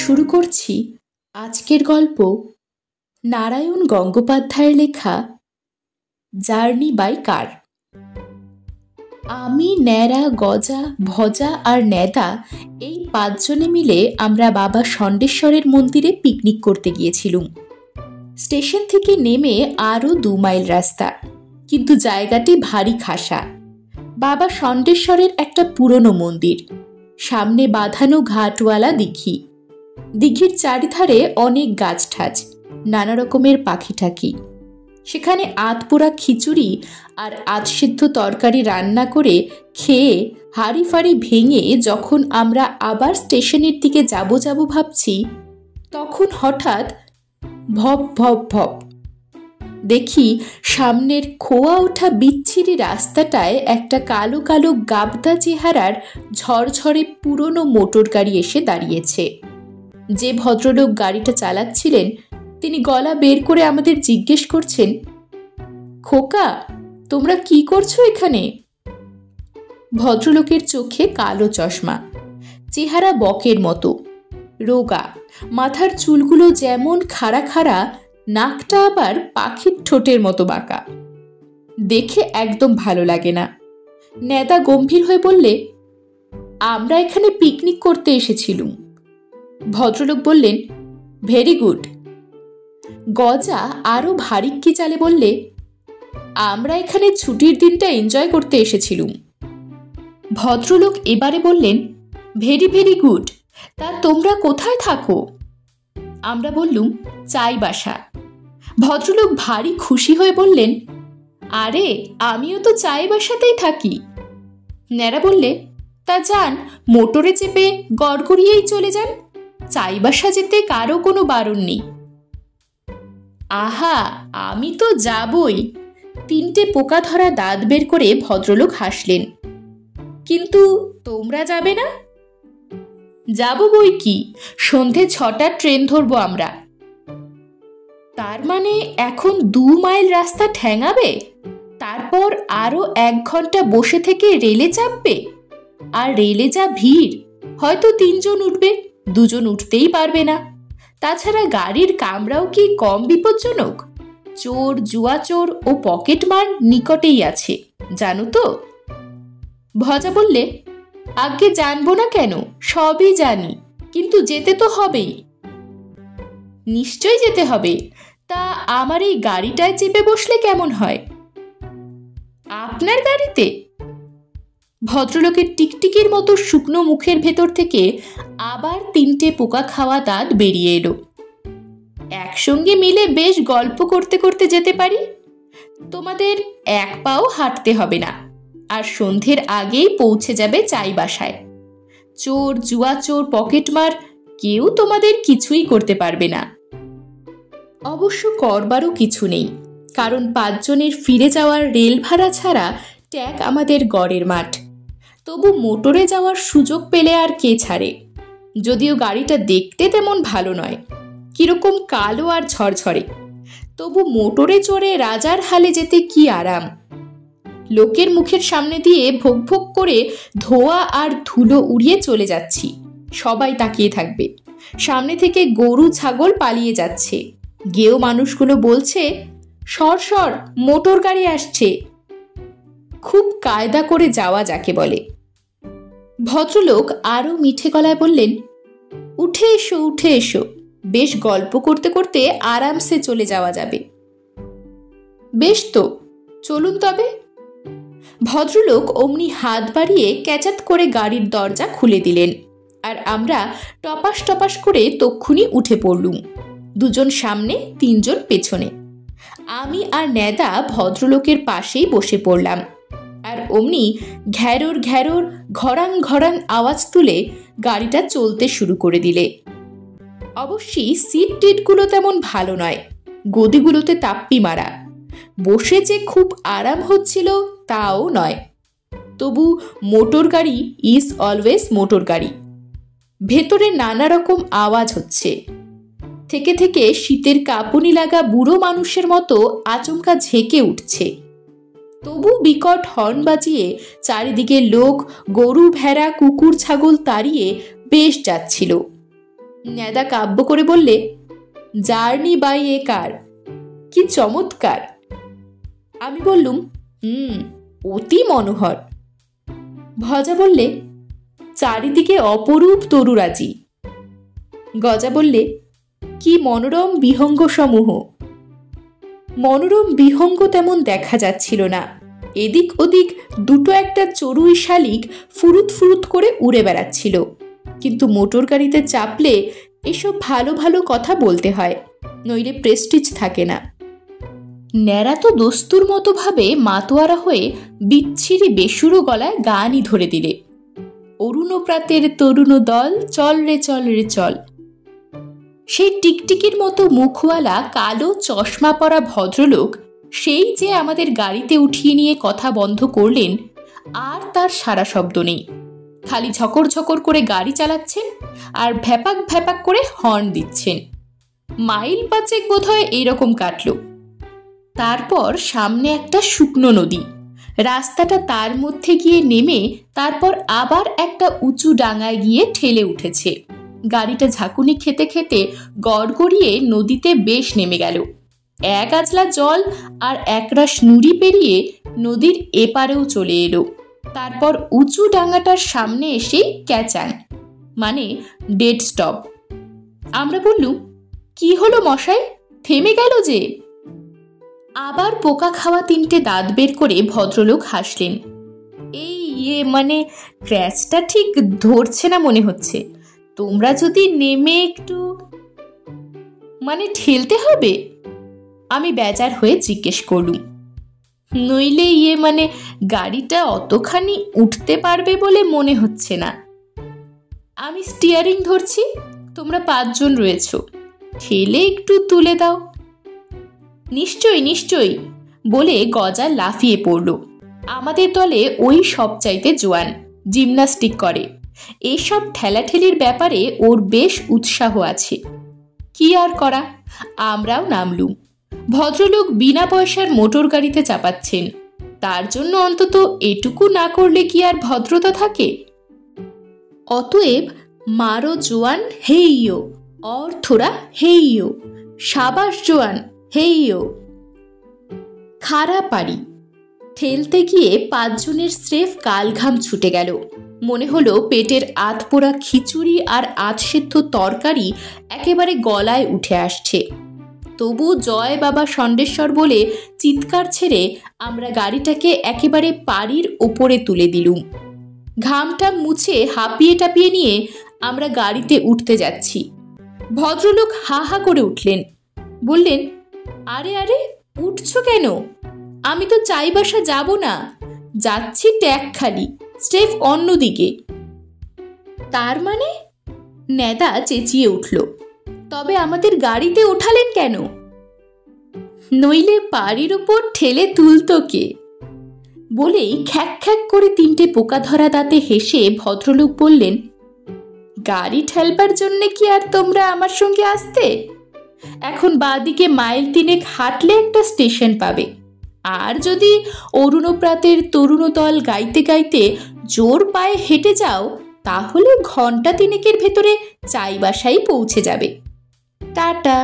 শুরু করছি আজকের গল্প নারায়ণ গঙ্গোপাধ্যায়ের লেখা জার্নি বাই কার। আমি, ন্যাড়া, গজা, ভজা আর নেদা এই 5 জনে মিলে আমরা বাবা ষণ্ডেশ্বরের মন্দিরে পিকনিক করতে গিয়েছিলুম। স্টেশন থেকে নেমে আরও 2 মাইল রাস্তা, কিন্তু জায়গাটি ভারী খাসা। বাবা ষণ্ডেশ্বরের একটা পুরনো মন্দির, সামনে বাঁধানো ঘাটওয়ালা দিঘি। দিঘির চারিধারে অনেক গাছ ঠাছ, নানা রকমের পাখি ঠাকি। সেখানে আধপোড়া খিচুড়ি আর আধসিদ্ধ তরকারি রান্না করে খেয়ে হাঁড়ি ফাড়ি ভেঙে যখন আমরা আবার স্টেশনের দিকে যাব ভাবছি, তখন হঠাৎ ভপ ভপ ভপ দেখি সামনের খোয়া ওঠা বিচ্ছিরি রাস্তাটায় একটা কালো কালো গাবদা চেহারার ঝরঝরে পুরনো মোটর গাড়ি এসে দাঁড়িয়েছে। যে ভদ্রলোক গাড়িটা চালাচ্ছিলেন তিনি গলা বের করে আমাদের জিজ্ঞেস করছেন, খোকা, তোমরা কি করছো এখানে? ভদ্রলোকের চোখে কালো চশমা, চেহারা বকের মতো, রোগা, মাথার চুলগুলো যেমন খাড়া খাড়া, নাকটা আবার পাখির ঠোঁটের মতো বাঁকা। দেখে একদম ভালো লাগে না। নেদা গম্ভীর হয়ে বললে, আমরা এখানে পিকনিক করতে এসেছিলুম। ভদ্রলোক বললেন, ভেরি গুড। গজা আরও ভারিক্কি চালে বললে, আমরা এখানে ছুটির দিনটা এনজয় করতে এসেছিলুম। ভদ্রলোক এবারে বললেন, ভেরি ভেরি গুড। তা তোমরা কোথায় থাকো? আমরা বললুম, চাইবাসা। ভদ্রলোক ভারী খুশি হয়ে বললেন, আরে আমিও তো চাইবাসাতেই থাকি। ন্যাড়া বললে, তা যান, মোটরে চেপে গড়গড়িয়েই চলে যান, চাইবাসা যেতে কারো কোনো বারণ নেই। আহা, আমি তো যাবই। 3টে পোকা ধরা দাঁত বের করে ভদ্রলোক হাসলেন। কিন্তু তোমরা যাবে না? যাব বই কি, সন্ধে 6টার ট্রেন ধরবো আমরা। তার মানে এখন 2 মাইল রাস্তা ঠ্যাঙাবে, তারপর আরও 1 ঘন্টা বসে থেকে রেলে চাপবে। আর রেলে যা ভিড়, হয়তো 3 জন উঠবে, 2 জন উঠতেই পারবে না। তাছাড়া গাড়ির কামরাও কি কম বিপজ্জনক? চোর, জুয়াচোর ও পকেটমার নিকটেই আছে, জানো তো? ভজা বললে, আগে জানবো না কেন, সবই জানি, কিন্তু যেতে তো হবেই। নিশ্চয় যেতে হবে। তা আমার এই গাড়িটায় চেপে বসলে কেমন হয়? আপনার গাড়িতে? ভদ্রলোকের টিকটিকির মতো শুকনো মুখের ভেতর থেকে আবার 3টে পোকা খাওয়া দাঁত বেরিয়ে এলো। একসঙ্গে মিলে বেশ গল্প করতে করতে যেতে পারি। তোমাদের 1 পাও হাঁটতে হবে না, আর সন্ধ্যের আগেই পৌঁছে যাবে চাইবাসায়। চোর, জুয়াচোর, পকেটমার কেউ তোমাদের কিছুই করতে পারবে না। অবশ্য করবারও কিছু নেই, কারণ 5 জনের ফিরে যাওয়ার রেল ভাড়া ছাড়া ট্যাগ আমাদের গড়ের মাঠ। তবু মোটরে যাওয়ার সুযোগ পেলে আর কে ছাড়ে? যদিও গাড়িটা দেখতে তেমন ভালো নয়, কিরকম কালো আর ঝরঝরে, তবু মোটরে চড়ে রাজার হালে যেতে কি আরাম। লোকের মুখের সামনে দিয়ে ভোগ ভোগ করে ধোঁয়া আর ধুলো উড়িয়ে চলে যাচ্ছি, সবাই তাকিয়ে থাকবে। সামনে থেকে গরু ছাগল পালিয়ে যাচ্ছে, গেও মানুষগুলো বলছে, সর সর, মোটর গাড়ি আসছে। খুব কায়দা করে যাওয়া যাকে বলে। ভদ্রলোক আরও মিঠে গলায় বললেন, উঠে এসো, উঠে এসো, বেশ গল্প করতে করতে আরামসে চলে যাওয়া যাবে। বেশ তো, চলুন তবে। ভদ্রলোক অমনি হাত বাড়িয়ে ক্যাচাত করে গাড়ির দরজা খুলে দিলেন, আর আমরা টপাস টপাস করে তক্ষুনি উঠে পড়লুম। 2 জন সামনে, 3 জন পেছনে। আমি আর নেদা ভদ্রলোকের পাশেই বসে পড়লাম, আর অমনি ঘ্যারোর ঘ্যারোর ঘরাং ঘরাং আওয়াজ তুলে গাড়িটা চলতে শুরু করে দিলে। অবশ্যই সিট টিটগুলো তেমন ভালো নয়, গদিগুলোতে তাপ্পি মারা। বসে যে খুব আরাম হচ্ছিল তাও নয়। তবু মোটর গাড়ি ইজ অলওয়েজ মোটর গাড়ি। ভেতরে নানা রকম আওয়াজ হচ্ছে। থেকে থেকে শীতের কাঁপুনি লাগা বুড়ো মানুষের মতো আচমকা ঝেঁকে উঠছে। তবু বিকট হর্ন বাজিয়ে চারিদিকে লোক, গরু, ভেড়া, কুকুর, ছাগল তাড়িয়ে বেশ যাচ্ছিল। ন্যাদা কাব্য করে বললে, জার্নি বাই এ কার, কি চমৎকার। আমি বললুম, অতি মনোহর। ভজা বললে, চারিদিকে অপরূপ তরুরাজি। গজা বললে, কি মনোরম বিহঙ্গ সমূহ। মনোরম বিহঙ্গ তেমন দেখা যাচ্ছিল না। এদিক ওদিক দুটো একটা চড়ুই শালিক ফুরুত ফুরুত করে উড়ে বেড়াচ্ছিল। কিন্তু মোটর গাড়িতে চাপলে এসব ভালো ভালো কথা বলতে হয়, নইলে প্রেস্টিজ থাকে না। ন্যাড়া তো দস্তুর মতো ভাবে মাতোয়ারা হয়ে বিচ্ছিরি বেসুরো গলায় গানই ধরে দিলে, অরুণপ্রাতের তরুণ দল চল রে চল রে চল। সেই টিকটিকির মতো মুখওয়ালা কালো চশমা পরা ভদ্রলোক সেই যে আমাদের গাড়িতে উঠিয়ে নিয়ে কথা বন্ধ করলেন, আর তার সারা শব্দ নেই। খালি ঝকর ঝকর করে গাড়ি চালাচ্ছেন আর ভ্যাপাক ভ্যাপাক করে হর্ন দিচ্ছেন। মাইল 5 বোধহয় এরকম কাটল। তারপর সামনে একটা শুকনো নদী, রাস্তাটা তার মধ্যে গিয়ে নেমে তারপর আবার একটা উঁচু ডাঙায় গিয়ে ঠেলে উঠেছে। গাড়িটা ঝাঁকুনি খেতে খেতে গড়গড়িয়ে নদীতে বেশ নেমে গেল। এক আজলা জল আর একরাশ নুড়ি পেরিয়ে নদীর এপারেও চলে এলো। তারপর উঁচু ডাঙাটার সামনে এসে ক্যাচাং, মানে ডেড স্টপ। আমরা বললুম, কি হলো মশাই, থেমে গেল যে? আবার পোকা খাওয়া 3টে দাঁত বের করে ভদ্রলোক হাসলেন। মানে ক্র্যাচটা ঠিক ধরছে না মনে হচ্ছে। তোমরা যদি নেমে একটু, মানে ঠেলতে হবে। আমি বেজার হয়ে জিজ্ঞেস করলুম, নইলে মানে গাড়িটা অতখানি উঠতে পারবে বলে মনে হচ্ছে না। আমি স্টিয়ারিং ধরছি, তোমরা 5 জন রয়েছ, ঠেলে একটু তুলে দাও। নিশ্চয়ই নিশ্চয়ই বলে গজা লাফিয়ে পড়ল। আমাদের দলে ওই সবচাইতে জোয়ান, জিমনাস্টিক করে। এসব ঠেলাঠেলির ব্যাপারে ওর বেশ উৎসাহ আছে। কি আর করা, আমরাও নামলুম। ভদ্রলোক বিনা পয়সার মোটর গাড়িতে চাপাচ্ছেন, তার জন্য অন্তত এটুকু না করলে কি আর ভদ্রতা থাকে? অতএব মারো জোয়ান হেইও, और थोड़ा हेइयो, সাবাস জোয়ান হেইও। খাড়া পারি ঠেলতে গিয়ে 5 জনের স্রেফ কালঘাম ছুটে গেল। মনে হলো পেটের আধপোড়া খিচুড়ি আর আধসেদ্ধ তরকারি একেবারে গলায় উঠে আসছে। তবু জয় বাবা ষণ্ডেশ্বর বলে চিৎকার ছেড়ে আমরা গাড়িটাকে একেবারে পাড়ির ওপরে তুলে দিলুম। ঘামটা মুছে হাঁপিয়ে টাপিয়ে নিয়ে আমরা গাড়িতে উঠতে যাচ্ছি। ভদ্রলোক হা হা করে উঠলেন, বললেন, আরে আরে উঠছো কেন? আমি তো চাইবাসা যাব না, যাচ্ছি ট্যাকখালি, স্টেপ অন্যদিকে। তার মানে? ন্যাদা চেঁচিয়ে উঠল, তবে আমাদের গাড়িতে ওঠালেন কেন? নইলে পাড়ির ওপর ঠেলে তুলতো কে? বলেই খ্যাক খ্যাক করে 3টে পোকা ধরা দাঁতে হেসে ভদ্রলোক বললেন, গাড়ি ঠেলবার জন্যে কি আর তোমরা আমার সঙ্গে আসতে? এখন বাঁদিকে মাইল 3 হাঁটলে একটা স্টেশন পাবে। আর যদি অরুণপ্রাতের তরুণদল গাইতে গাইতে জোর পায়ে হেঁটে যাও, তাহলে ঘন্টা 3 ভেতরে চাইবাসায় পৌঁছে যাবে। টাটা।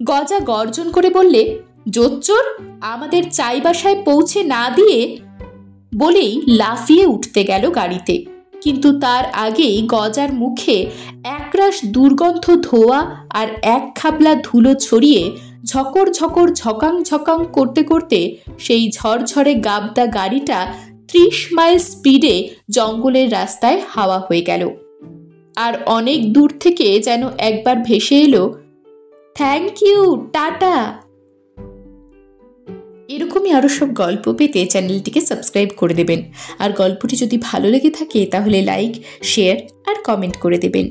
গজা গর্জন করে বললে, জোচ্চোর, আমাদের চাইবাসায় পৌঁছে না দিয়ে, বলেই লাফিয়ে উঠতে গেল গাড়িতে। কিন্তু তার আগেই গজার মুখে একরাশ দুর্গন্ধ ধোয়া আর 1 খাবলা ধুলো ছড়িয়ে ঝকর ঝকর ঝকাং ঝকাং করতে করতে সেই ঝরঝরে গাবদা গাড়িটা 30 মাইল স্পিডে জঙ্গলের রাস্তায় হাওয়া হয়ে গেল। আর অনেক দূর থেকে যেন একবার ভেসে এলো, থ্যাংক ইউ, টাটা। এরকমই আরও সব গল্প পেতে চ্যানেলটিকে সাবস্ক্রাইব করে দেবেন। আর গল্পটি যদি ভালো লেগে থাকে তাহলে লাইক, শেয়ার আর কমেন্ট করে দেবেন।